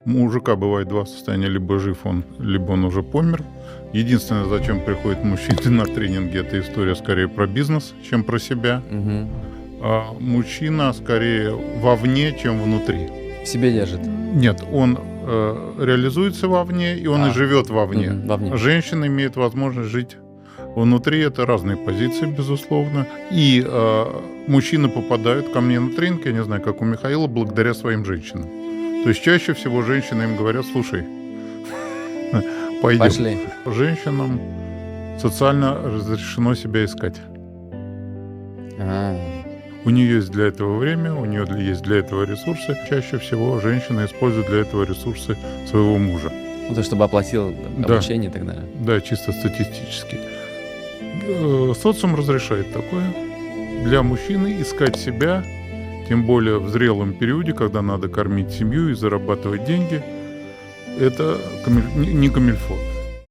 У мужика бывает два состояния: либо жив он, либо он уже помер. Единственное, зачем приходят мужчины на тренинги, это история скорее про бизнес, чем про себя. Мгм. А мужчина скорее вовне, чем внутри. В себе держит. Нет, он реализуется вовне, и он и живет вовне. Вовне. Женщина имеет возможность жить внутри. Это разные позиции, безусловно. И мужчины попадают ко мне на тренинг, я не знаю, как у Михаила, благодаря своим женщинам. То есть чаще всего женщины им говорят: слушай, пойдем. Пошли. Женщинам социально разрешено себя искать. А, У нее есть для этого время, у нее есть для этого ресурсы. Чаще всего женщина использует для этого ресурсы своего мужа. Ну, то, чтобы оплатил Да. обучение и так далее. Да, чисто статистически. Социум разрешает такое. Для мужчины искать себя, тем более в зрелом периоде, когда надо кормить семью и зарабатывать деньги, это не камильфо.